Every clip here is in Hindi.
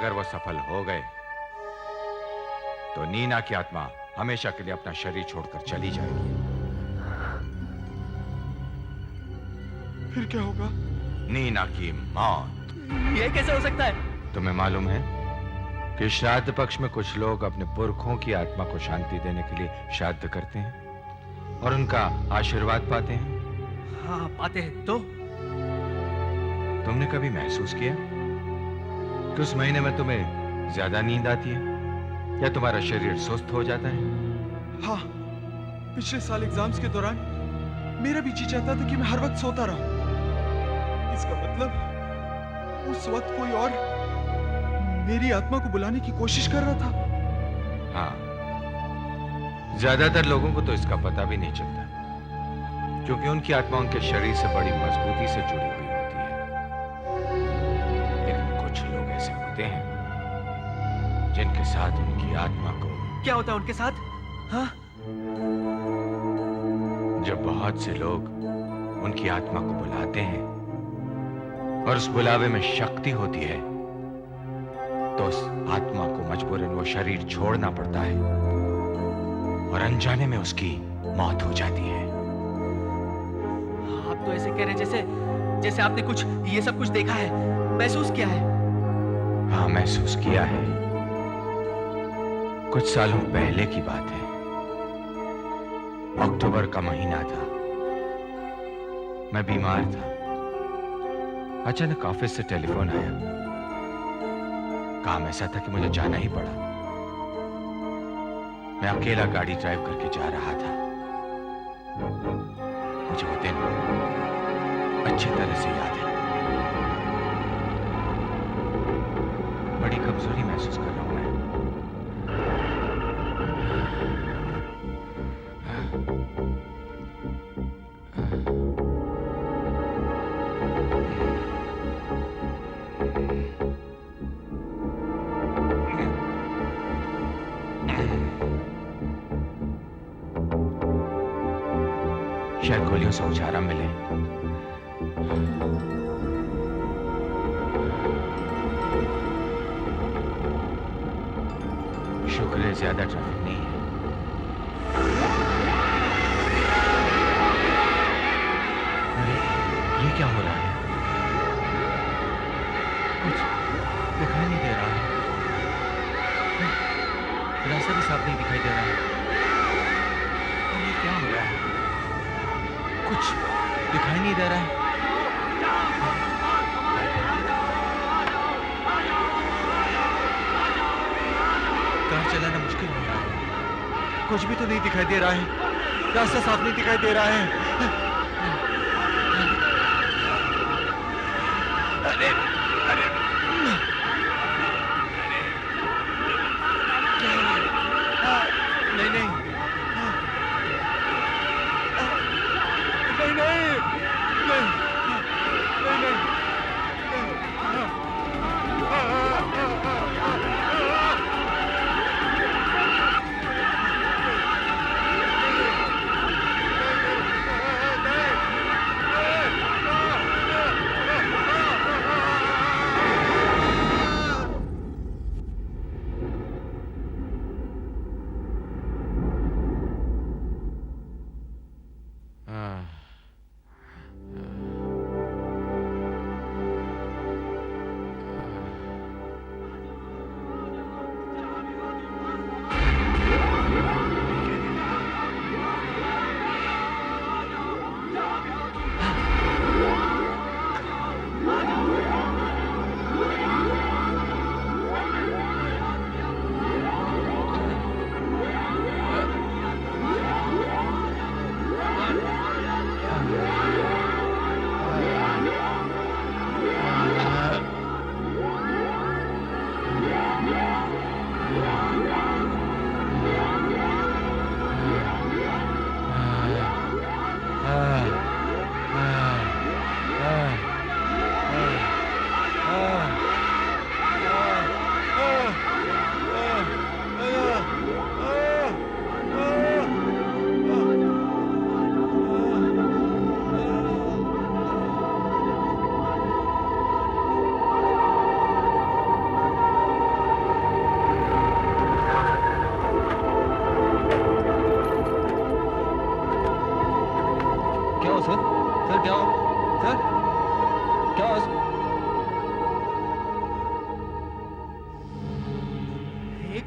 अगर वो सफल हो गए तो नीना की आत्मा हमेशा के लिए अपना शरीर छोड़कर चली जाएगी। फिर क्या होगा? नीना की मौत। ये कैसे हो सकता है? तुम्हें मालूम है कि श्राद्ध पक्ष में कुछ लोग अपने पुरखों की आत्मा को शांति देने के लिए श्राद्ध करते हैं और उनका आशीर्वाद पाते हैं। हाँ, पाते हैं। तो तुमने कभी महसूस किया कि उस महीने में तुम्हें ज्यादा नींद आती है या तुम्हारा शरीर सुस्त हो जाता है? हाँ, पिछले साल एग्जाम्स के दौरान मेरा भी जी चाहता था कि मैं हर वक्त सोता रहूं। इसका मतलब उस वक्त कोई और मेरी आत्मा को बुलाने की कोशिश कर रहा था। हाँ, ज्यादातर लोगों को तो इसका पता भी नहीं चलता, क्योंकि उनकी आत्मा उनके शरीर से बड़ी मजबूती से जुड़ी हुई होती है। लेकिन कुछ लोग ऐसे होते हैं जिनके साथ उनकी आत्मा को... क्या होता है उनके साथ? हाँ? जब बहुत से लोग उनकी आत्मा को बुलाते हैं और उस बुलावे में शक्ति होती है, तो उस आत्मा को मजबूरन वो शरीर छोड़ना पड़ता है और अनजाने में उसकी मौत हो जाती है। आप तो ऐसे कह रहे जैसे जैसे आपने कुछ ये सब कुछ देखा है, महसूस किया है। हाँ, महसूस किया है। कुछ सालों पहले की बात है। अक्टूबर का महीना था। मैं बीमार था। अचानक ऑफिस से टेलीफोन आया। काम ऐसा था कि मुझे जाना ही पड़ा। मैं अकेला गाड़ी ड्राइव करके जा रहा था। मुझे वो दिन अच्छी तरह से याद है। बड़ी कमजोरी महसूस कर रहा हूं मैं। शायद गोलियों से कुछ आराम मिले। शुक्र है ज्यादा ट्रैफिक नहीं है। अरे, ये क्या हो रहा है? कुछ दिखाई नहीं दे रहा है। रास्ता भी साफ नहीं दिखाई दे रहा है। और ये क्या हो रहा है? कुछ दिखाई नहीं दे रहा है। कार चलाना मुश्किल हो रहा है। कुछ भी तो नहीं दिखाई दे रहा है। रास्ता साफ नहीं दिखाई दे रहा है। अरे अरे नहीं नहीं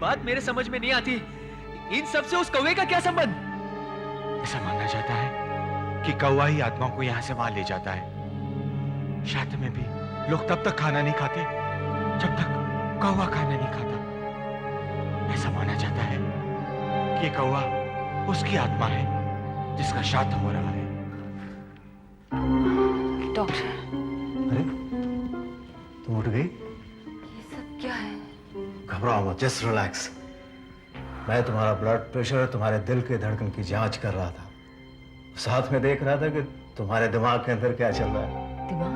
बात मेरे समझ में नहीं आती, इन सब से उस कौवे का क्या संबंध? ऐसा माना जाता है कि कौवा ही आत्मा को यहाँ से वहां ले जाता है। शादी में भी लोग तब तक खाना नहीं खाते जब तक कौवा खाना नहीं खाता। ऐसा माना जाता है कि कौवा उसकी आत्मा है जिसका श्राद्ध हो रहा है। डॉक्टर, अरे तुम उठ गई? ये सब क्या है? घबराओ मत, जस्ट रिलैक्स। मैं तुम्हारा ब्लड प्रेशर, तुम्हारे दिल के धड़कन की जांच कर रहा था। साथ में देख रहा था कि तुम्हारे दिमाग के अंदर क्या चल रहा है। दिमाग?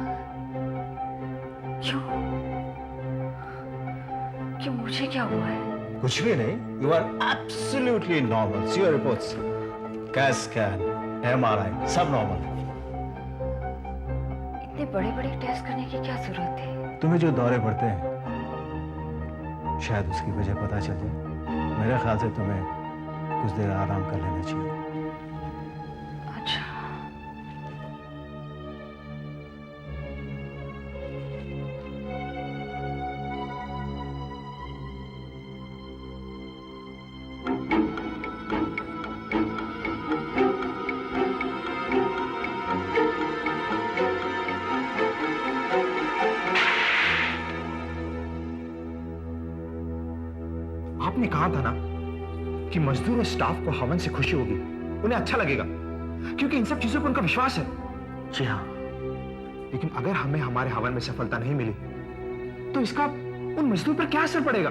क्यों? क्यों, मुझे क्या हुआ है? कुछ भी नहीं, you are absolutely normal. See your reports, cat scan, MRI, सब नॉर्मल है। इतने बड़े बड़े टेस्ट करने की क्या जरूरत थी? तुम्हें जो दौरे पड़ते हैं शायद उसकी वजह पता चल जाए। मेरे ख्याल से तुम्हें कुछ देर आराम कर लेना चाहिए। अच्छा। आपने कहा था ना कि मजदूर और स्टाफ को हवन से खुशी होगी, उन्हें अच्छा लगेगा, क्योंकि इन सब चीजों पर उनका विश्वास है। जी हाँ। लेकिन अगर हमें हमारे हवन में सफलता नहीं मिली तो इसका उन मजदूर पर क्या असर पड़ेगा?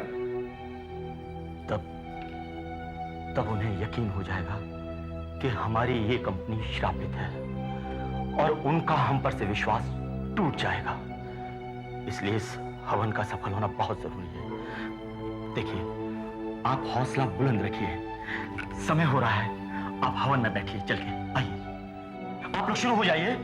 तब उन्हें यकीन हो जाएगा कि हमारी ये कंपनी श्रापित है और उनका हम पर से विश्वास टूट जाएगा। इसलिए इस हवन का सफल होना बहुत जरूरी है। देखिए, आप हौसला बुलंद रखिए, समय हो रहा है। आप हवन में बैठिए, चल के आइए। आप लोग शुरू हो जाइए।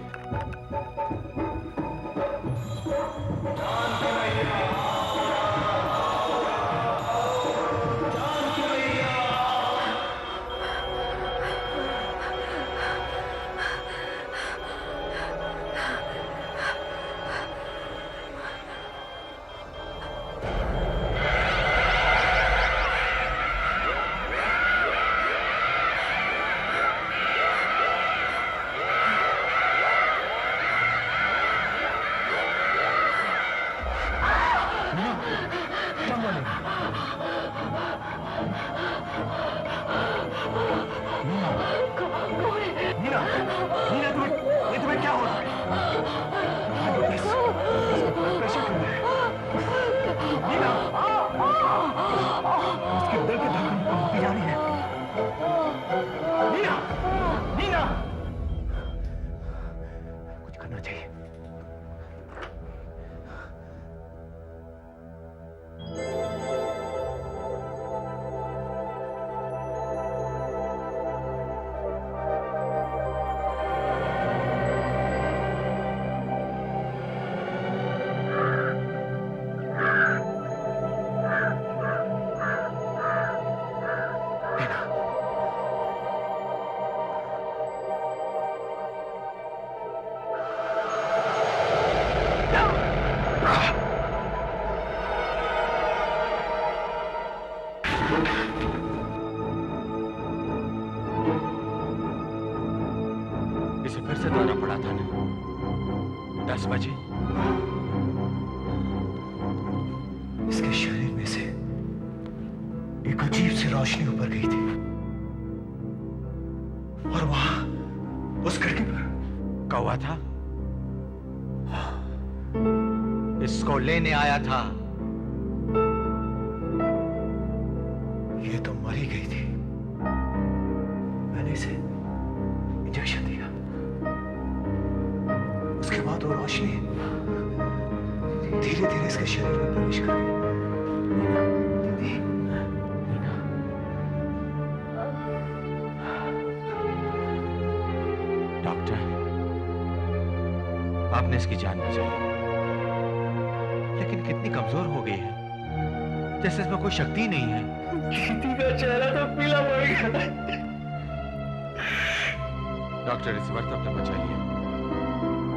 इसे फिर से दौरा पड़ा था ना, 10 बजे। इसके शरीर में से एक अजीब सी रोशनी ऊपर गई थी और वहां उस खिड़की पर कौवा था। इसको लेने आया था। ये तो मरी गई थी। मैंने इसे इंजेक्शन दिया। उसके बाद वो रोशनी धीरे धीरे इसके शरीर में प्रवेश कर गई। दीदी, डॉक्टर, आपने इसकी जान बचाई, लेकिन कितनी कमजोर हो गई है, जैसे इसमें कोई शक्ति नहीं है। दीदी का चेहरा तो पीला पड़ गया। डॉक्टर, इस बार तो आपने बचा लिया,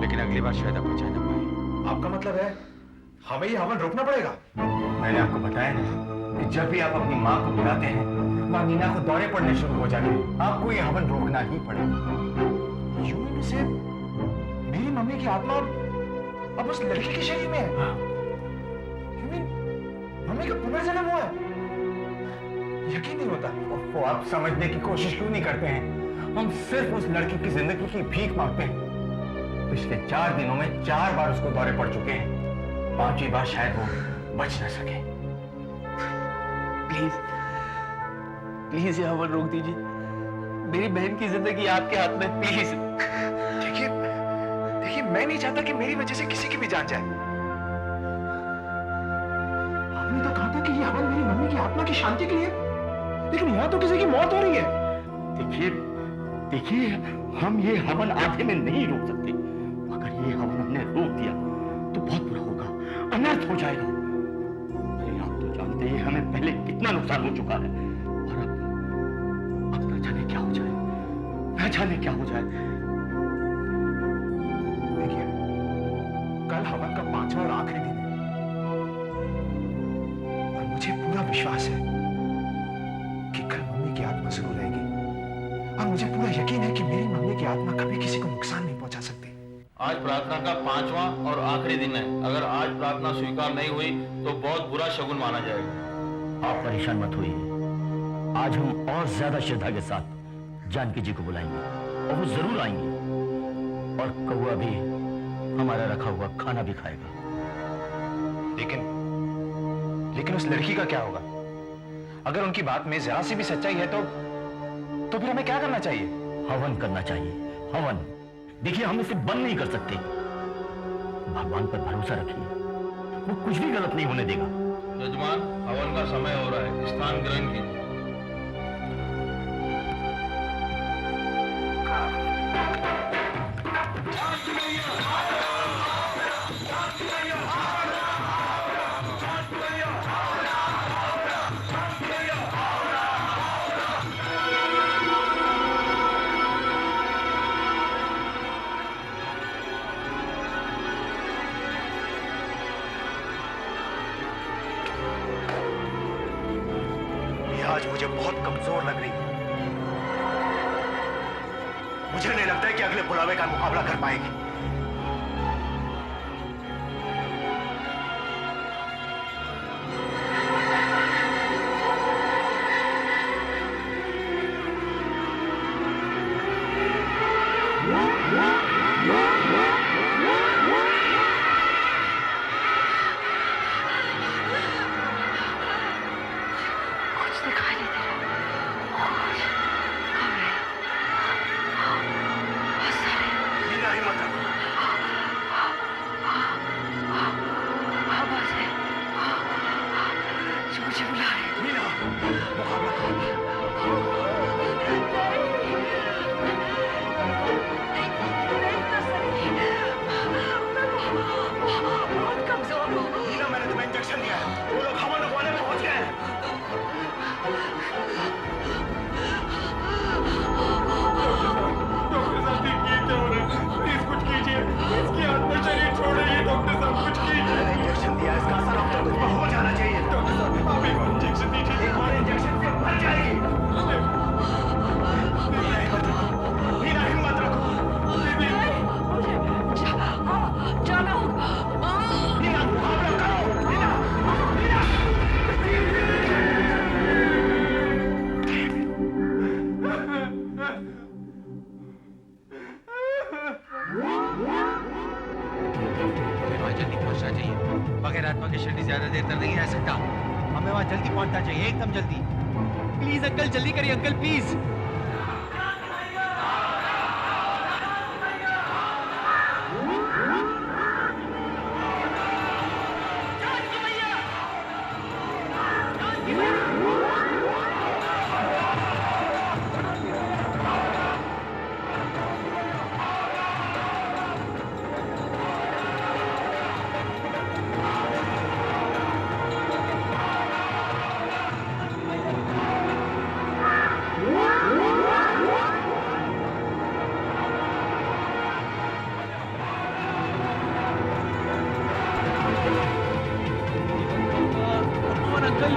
लेकिन अगली बार शायद आप बचा ना पाए। आपका मतलब है हमें ये हवन रोकना पड़ेगा? मैंने आपको बताया ना, कि जब भी आप अपनी माँ को बुलाते हैं वहां नीना को दौरे पड़ने शुरू हो जाते हैं। आपको ये हवन रोकना ही पड़ेगा। यू मीन से मेरी मम्मी की आत्मा अब उस लड़की के शरीर में है? यू मीन मम्मी का पुनर्जन्म हुआ है? यकीन नहीं होता। वो आप समझने की कोशिश क्यों नहीं करते हैं? हम सिर्फ उस लड़की की जिंदगी की भीख मांगते हैं। पिछले 4 दिनों में 4 बार उसको दौरे पड़ चुके हैं। 5वीं बार शायद वो बच न सके। प्लीज प्लीज ये हवन रोक दीजिए। मेरी बहन की जिंदगी आपके हाथ में, प्लीज। देखिए देखिए, मैं नहीं चाहता कि मेरी वजह से किसी की भी जान जाए। आपने तो कहा था कि ये हवन मेरी मम्मी की आत्मा की शांति के लिए, लेकिन यहाँ तो किसी की मौत हो रही है। देखिए देखिए, हम ये हवन आधे में नहीं रोक सकते। अगर ये हवन हमने रोक दिया तो बहुत बुरा होगा, अनर्थ हो जाएगा। अरे आप तो जानते हैं हमें पहले कितना नुकसान हो चुका है, और अब न जाने क्या हो जाए, न जाने क्या हो जाए। देखिए, कल हवन का 5वां और आखिरी दिन है, और मुझे पूरा विश्वास है कि कल मम्मी की आत्मा जरूर रहेगी, और मुझे पूरा यकीन है कि मेरी मम्मी की आत्मा कभी किसी को नुकसान नहीं पहुंचा सकती। आज प्रार्थना का 5वां और आखिरी दिन है। अगर आज प्रार्थना स्वीकार नहीं हुई तो बहुत बुरा शगुन माना जाएगा। आप परेशान मत होइए। आज हम और ज्यादा श्रद्धा के साथ जानकी जी को बुलाएंगे, और वो जरूर आएंगे, और कौआ भी हमारा रखा हुआ खाना भी खाएगा। लेकिन उस लड़की का क्या होगा? अगर उनकी बात में जरा सी भी सच्चाई है तो फिर हमें क्या करना चाहिए? हवन करना चाहिए, हवन। देखिए, हम इसे बंद नहीं कर सकते। भगवान पर भरोसा रखिए, वो कुछ भी गलत नहीं होने देगा। यजमान, हवन का समय हो रहा है, स्थान ग्रहण कीजिए। आज मुझे बहुत कमजोर लग रही है। मुझे नहीं लगता है कि अगले बुलावे का मुकाबला कर पाएगी। कुछ दिखाई नहीं दे रहा। कब है? बहुत सारे। मीना, हिम्मत रखो। आवाज है जो मुझे बुला रहे हैं। मीना, मुकाबला करो। बहुत कमजोर हूँ। मीना, मैंने तुम्हें इंजेक्शन दिया है। वो लोग हवन लगवाने पहुंच गए हैं। मैंने इंजेक्शन दिया, इसका असर अब तक कुछ पर हो जाना चाहिए। एक और इंजेक्शन से मर जाएगी। मीना, हिम्मत रखो। मीना, हिम्मत रखो। जाना होगा। मीना, मुकाबला करो। मीना, मीना। हमें वहां जल्दी पहुंचना चाहिए। बगैर आत्मा के शरीर ज्यादा देर तक नहीं रह सकता। हमें वहां जल्दी पहुंचना चाहिए, एकदम जल्दी। प्लीज अंकल, जल्दी करिए अंकल, प्लीज। मीना, हवन अंकल।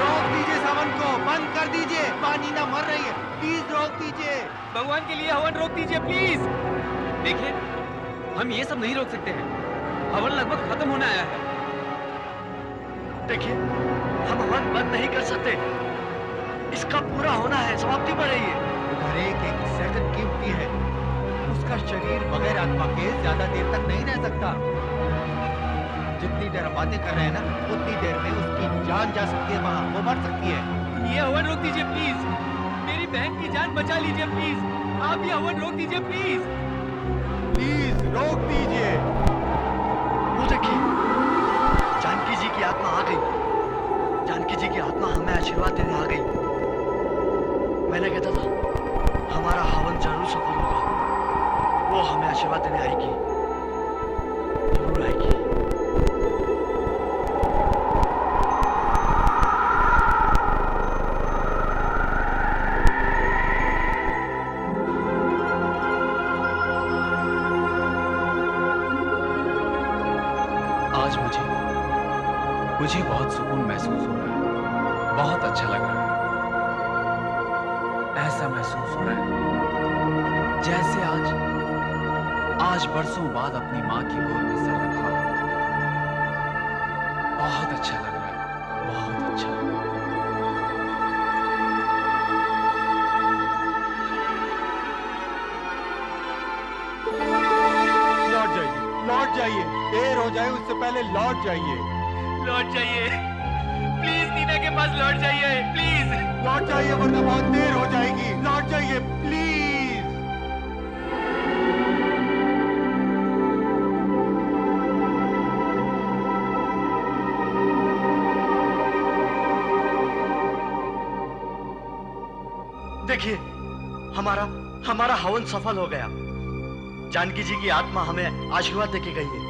रोक दीजिए इस हवन को, बंद कर दीजिए। वानीना मर रही है, प्लीज रोक दीजिए। भगवान के लिए हवन रोक दीजिए प्लीज। देखिए, हम ये सब नहीं रोक सकते हैं। हवन लगभग खत्म होने आया है। देखिए, हम हवन बंद नहीं कर सकते। इसका पूरा होना है, समाप्ति पर रही है। हर एक एक सेकंड कीमती है। उसका शरीर बगैर आत्मा के ज्यादा देर तक नहीं रह सकता। जितनी देर हम बातें कर रहे हैं ना, उतनी देर में उसकी जान जा सकती है, वहां वो मर सकती है। ये हवन रोक दीजिए प्लीज। मेरी बहन की जान बचा लीजिए प्लीज। आप ये हवन रोक दीजिए प्लीज। प्लीज रोक दीजिए। वो देखिए, जानकी जी की आत्मा आ गई। जानकी जी की आत्मा हमें आशीर्वाद देने आ गई। मैंने कहता था हमारा हवन जरूर सफल होगा। वो हमें आशीर्वाद देने आएगी, जरूर आएगी। आज मुझे बहुत सुकून महसूस हो रहा है। बहुत अच्छा लग रहा है। ऐसा महसूस हो रहा है जैसे आज बरसों बाद अपनी माँ की गोद में सर रखा हो। बहुत अच्छा लग रहा है, बहुत अच्छा। लौट जाइए, लौट जाइए। देर हो जाए उससे पहले लौट जाइए। लौट जाइए प्लीज, नीना के पास लौट जाइए प्लीज। लौट जाइए वरना बहुत देर हो जाएगी। लौट जाइए प्लीज। देखिए, हमारा हवन सफल हो गया। जानकी जी की आत्मा हमें आशीर्वाद देके गई है।